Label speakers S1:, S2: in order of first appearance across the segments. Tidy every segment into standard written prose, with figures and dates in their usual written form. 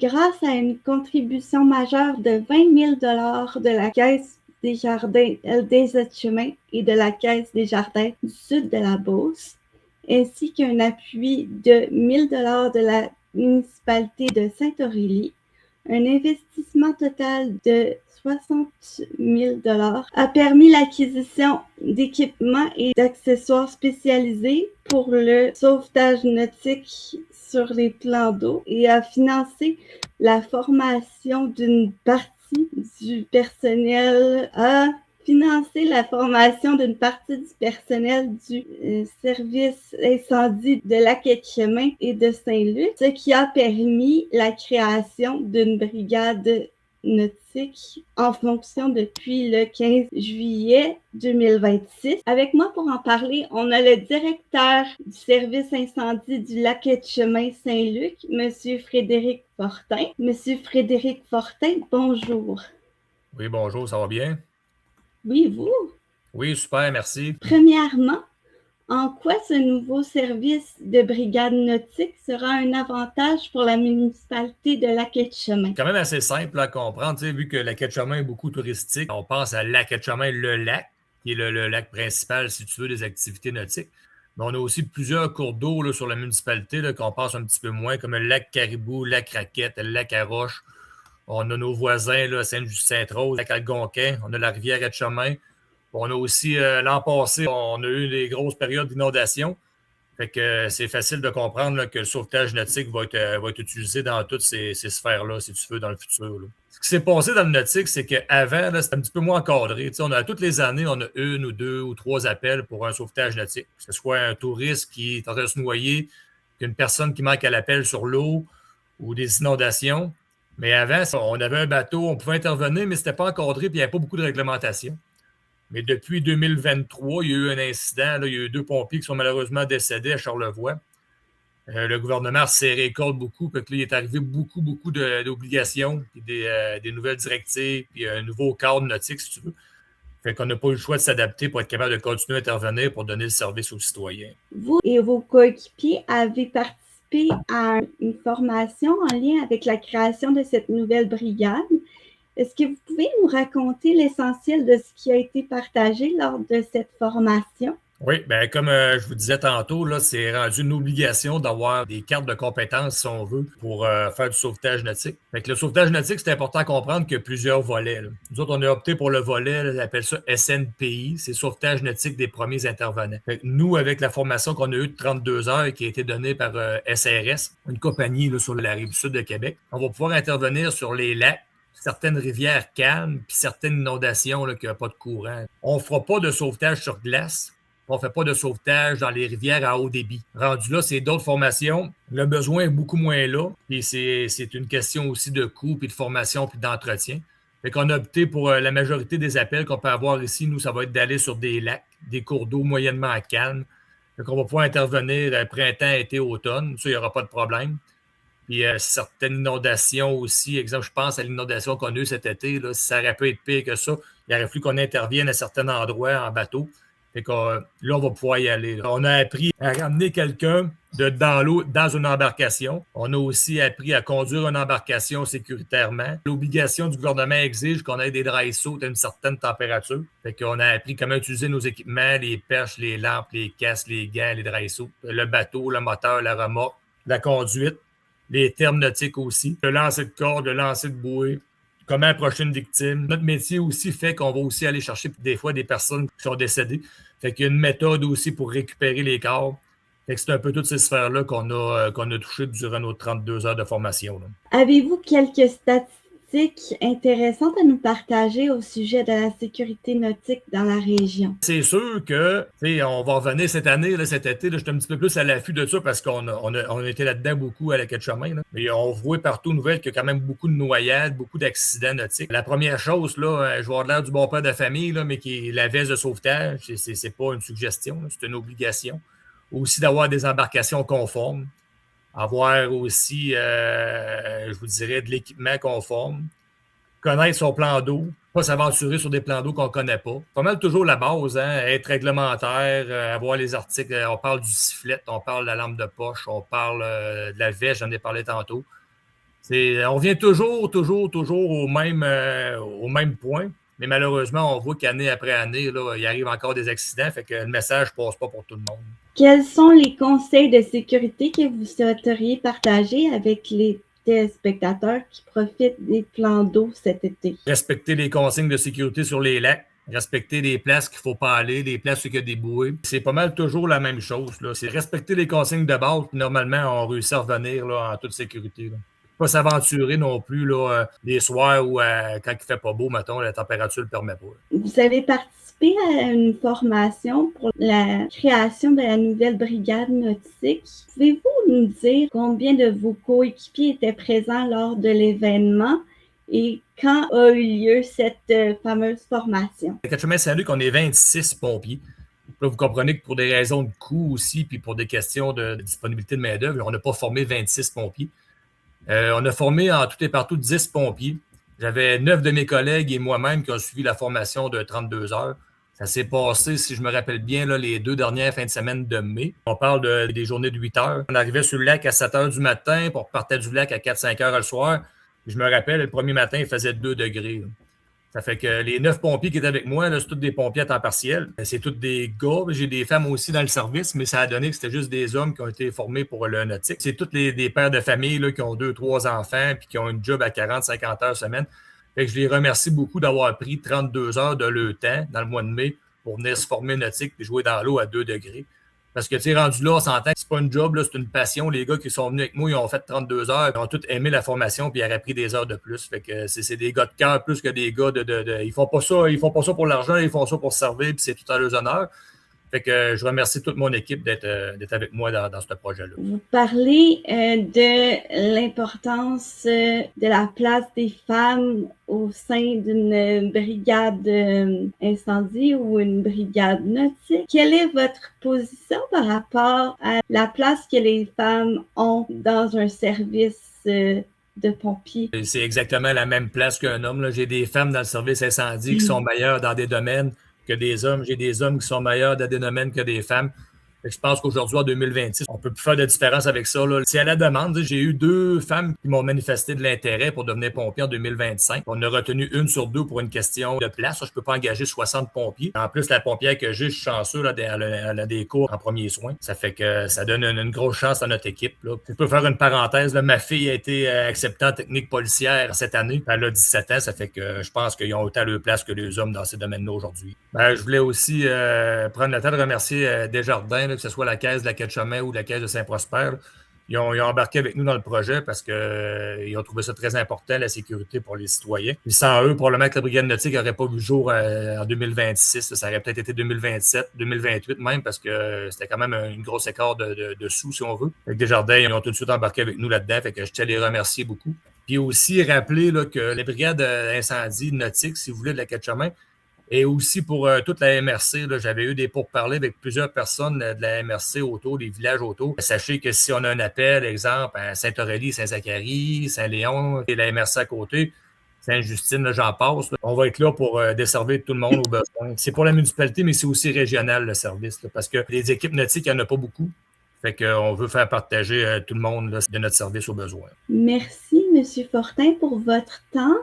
S1: grâce à une contribution majeure de 20 000 de la Caisse des Jardins des Etchemins et de la Caisse des Jardins du Sud de la Beauce, ainsi qu'un appui de 1 000 de la municipalité de Saint-Aurélie, un investissement total de 60 000 a permis l'acquisition d'équipements et d'accessoires spécialisés pour le sauvetage nautique sur les plans d'eau et a financé la formation d'une partie du personnel du service incendie de Lac-Etchemin et de Saint-Luc, ce qui a permis la création d'une brigade nautique en fonction depuis le 15 juillet 2026. Avec moi pour en parler, on a le directeur du service incendie du Lac-Etchemin Saint-Luc, Monsieur Frédéric Fortin. Monsieur Frédéric Fortin, bonjour.
S2: Oui, bonjour, ça va bien?
S1: Oui, vous?
S2: Oui, super, merci.
S1: Premièrement, en quoi ce nouveau service de brigade nautique sera un avantage pour la municipalité de Lac-Etchemin?
S2: C'est quand même assez simple à comprendre, vu que Lac-Etchemin est beaucoup touristique. On pense à Lac-Etchemin, le lac, qui est le lac principal, si tu veux, des activités nautiques. Mais on a aussi plusieurs cours d'eau là, sur la municipalité qu'on passe un petit peu moins, comme le lac Caribou, le lac Raquette, le lac Arroche. On a nos voisins, là, Sainte-Rose, lac Algonquin, on a la rivière Etchemin. On a aussi, l'an passé, on a eu des grosses périodes d'inondation. Fait que c'est facile de comprendre là, que le sauvetage nautique va être utilisé dans toutes ces sphères-là, si tu veux, dans le futur. Là. Ce qui s'est passé dans le nautique, c'est qu'avant, c'était un petit peu moins encadré. Toutes les années, on a 1 ou 2 ou 3 appels pour un sauvetage nautique. Que ce soit un touriste qui est en train de se noyer, qu'une personne qui manque à l'appel sur l'eau ou des inondations. Mais avant, on avait un bateau, on pouvait intervenir, mais ce n'était pas encadré et il n'y avait pas beaucoup de réglementation. Mais depuis 2023, il y a eu un incident. Là, il y a eu 2 pompiers qui sont malheureusement décédés à Charlevoix. Le gouvernement se serré les cordes beaucoup. Puis là, il est arrivé beaucoup d'obligations, puis des nouvelles directives, puis un nouveau cadre nautique, si tu veux. Fait qu'on n'a pas eu le choix de s'adapter pour être capable de continuer à intervenir pour donner le service aux citoyens.
S1: Vous et vos coéquipiers avez participé à une formation en lien avec la création de cette nouvelle brigade. Est-ce que vous pouvez nous raconter l'essentiel de ce qui a été partagé lors de cette formation?
S2: Oui, bien, comme je vous disais tantôt, là, c'est rendu une obligation d'avoir des cartes de compétences, si on veut, pour faire du sauvetage nautique. Fait que le sauvetage nautique, c'est important à comprendre qu'il y a plusieurs volets. Là. Nous autres, on a opté pour le volet, là, on appelle ça SNPI, c'est sauvetage nautique des premiers intervenants. Fait que nous, avec la formation qu'on a eue de 32 heures qui a été donnée par SRS, une compagnie là, sur la rive sud de Québec, on va pouvoir intervenir sur les lacs, certaines rivières calmes, puis certaines inondations là, qui n'ont pas de courant. On ne fera pas de sauvetage sur glace. On ne fait pas de sauvetage dans les rivières à haut débit. Rendu là, c'est d'autres formations. Le besoin est beaucoup moins là. Et c'est une question aussi de coût, puis de formation, puis d'entretien. Fait qu'on a opté pour la majorité des appels qu'on peut avoir ici. Nous, ça va être d'aller sur des lacs, des cours d'eau moyennement calmes. Fait qu'on va pouvoir intervenir printemps, été, automne. Ça, il n'y aura pas de problème. Puis certaines inondations aussi. Exemple, je pense à l'inondation qu'on a eue cet été. Là, si ça aurait pu être pire que ça, il aurait fallu qu'on intervienne à certains endroits en bateau. Fait que là, on va pouvoir y aller. Là. On a appris à ramener quelqu'un dans l'eau, dans une embarcation. On a aussi appris à conduire une embarcation sécuritairement. L'obligation du gouvernement exige qu'on ait des dry suits à une certaine température. Fait qu'on a appris comment utiliser nos équipements, les perches, les lampes, les casques, les gants, les dry suits, le bateau, le moteur, la remorque, la conduite, les termes nautiques aussi, le lancer de corde, le lancer de bouée. Comment approcher une victime. Notre métier aussi fait qu'on va aussi aller chercher des fois des personnes qui sont décédées. Fait qu'il y a une méthode aussi pour récupérer les corps. Fait que c'est un peu toutes ces sphères-là qu'on a touchées durant nos 32 heures de formation. Là.
S1: Avez-vous quelques statistiques intéressantes à nous partager au sujet de la sécurité nautique dans la région?
S2: C'est sûr que, on va revenir cette année, là, cet été, là, j'étais un petit peu plus à l'affût de ça parce qu'on a été là-dedans beaucoup à Lac-Etchemin. Mais on voit partout aux nouvelles qu'il y a quand même beaucoup de noyades, beaucoup d'accidents nautiques. La première chose, là, je vais avoir l'air du bon père de famille, là, mais qui est la veste de sauvetage, c'est pas une suggestion, là, c'est une obligation. Aussi d'avoir des embarcations conformes. Avoir aussi, je vous dirais, de l'équipement conforme. Connaître son plan d'eau. Pas s'aventurer sur des plans d'eau qu'on ne connaît pas. Pas mal toujours la base, hein, être réglementaire, avoir les articles. On parle du sifflet, on parle de la lampe de poche, on parle de la veste, j'en ai parlé tantôt. On revient toujours au même point. Mais malheureusement, on voit qu'année après année, là, il arrive encore des accidents, fait que le message ne passe pas pour tout le monde.
S1: Quels sont les conseils de sécurité que vous souhaiteriez partager avec les téléspectateurs qui profitent des plans d'eau cet été?
S2: Respecter les consignes de sécurité sur les lacs, respecter les places qu'il ne faut pas aller, les places où il y a des bouées. C'est pas mal toujours la même chose, là. C'est respecter les consignes de base. Normalement, on réussit à revenir là, en toute sécurité, là. Pas s'aventurer non plus là, les soirs où quand il fait pas beau, mettons, la température ne le permet pas.
S1: Vous avez participé à une formation pour la création de la nouvelle brigade nautique. Pouvez-vous nous dire combien de vos coéquipiers étaient présents lors de l'événement et quand a eu lieu cette fameuse formation?
S2: À Quatre-Chemins-Saint-Luc, on est 26 pompiers. Là, vous comprenez que pour des raisons de coût aussi, puis pour des questions de disponibilité de main-d'œuvre, on n'a pas formé 26 pompiers. On a formé en tout et partout 10 pompiers. J'avais 9 de mes collègues et moi-même qui ont suivi la formation de 32 heures. Ça s'est passé, si je me rappelle bien, là, les 2 dernières fins de semaine de mai. On parle des journées de 8 heures. On arrivait sur le lac à 7 heures du matin, puis on repartait du lac à 4-5 heures le soir. Je me rappelle, le premier matin, il faisait 2 degrés. Là. Ça fait que les 9 pompiers qui étaient avec moi, là, c'est tous des pompiers à temps partiel. C'est tous des gars. J'ai des femmes aussi dans le service, mais ça a donné que c'était juste des hommes qui ont été formés pour le nautique. C'est tous des pères de famille là, qui ont 2-3 enfants puis qui ont une job à 40-50 heures semaine. Fait que je les remercie beaucoup d'avoir pris 32 heures de leur temps dans le mois de mai pour venir se former nautique et jouer dans l'eau à 2 degrés. Parce que, tu sais, rendu là, on s'entend que c'est pas une job, là, c'est une passion. Les gars qui sont venus avec moi, ils ont fait 32 heures, ils ont tous aimé la formation, puis ils auraient pris des heures de plus. Fait que c'est des gars de cœur plus que des gars ils font pas ça pour l'argent, ils font ça pour se servir, puis c'est tout à leurs honneurs. Fait que je remercie toute mon équipe d'être avec moi dans ce projet-là.
S1: Vous parlez de l'importance de la place des femmes au sein d'une brigade incendie ou une brigade nautique. Quelle est votre position par rapport à la place que les femmes ont dans un service de pompiers?
S2: C'est exactement la même place qu'un homme. Là. J'ai des femmes dans le service incendie qui sont meilleures dans des domaines que des hommes. J'ai des hommes qui sont meilleurs dans des domaines que des femmes. Je pense qu'aujourd'hui, en 2026, on ne peut plus faire de différence avec ça. Là. C'est à la demande. J'ai eu 2 femmes qui m'ont manifesté de l'intérêt pour devenir pompier en 2025. On a retenu 1 sur 2 pour une question de place. Je ne peux pas engager 60 pompiers. En plus, la pompière que j'ai, je suis chanceux, là, elle a des cours en premiers soins. Ça fait que ça donne une grosse chance à notre équipe. Là. Je peux faire une parenthèse. Là. Ma fille a été acceptée en technique policière cette année. Elle a 17 ans. Ça fait que je pense qu'ils ont autant leur place que les hommes dans ces domaines-là aujourd'hui. Je voulais aussi prendre le temps de remercier Desjardins, que ce soit la caisse de la Quai-de-Chemin ou la caisse de Saint-Prosper. Ils ont embarqué avec nous dans le projet parce qu'ils ont trouvé ça très important, la sécurité pour les citoyens. Puis sans eux, probablement que la brigade nautique n'aurait pas vu le jour en 2026. Ça aurait peut-être été 2027, 2028 même, parce que c'était quand même un gros écart de sous, si on veut. Avec Desjardins, ils ont tout de suite embarqué avec nous là-dedans. Fait que je tiens à les remercier beaucoup. Puis aussi rappeler là, que les brigades incendie nautique, si vous voulez, de la Quai-de-Chemin, et aussi pour toute la MRC, là, j'avais eu des pourparlers avec plusieurs personnes de la MRC autour, des villages autour. Sachez que si on a un appel, exemple, à Saint-Aurélie, Saint-Zacharie, Saint-Léon, et la MRC à côté, Sainte-Justine, là, j'en passe, là, on va être là pour desservir tout le monde aux besoins. C'est pour la municipalité, mais c'est aussi régional, le service, là, parce que les équipes nautiques, il n'y en a pas beaucoup. Fait qu'on veut faire partager tout le monde là, de notre service aux besoins.
S1: Merci, M. Fortin, pour votre temps.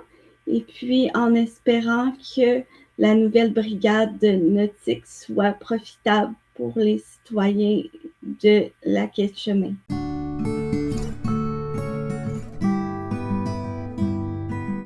S1: Et puis, en espérant que la nouvelle brigade nautique soit profitable pour les citoyens de la Quai-de-Chemin.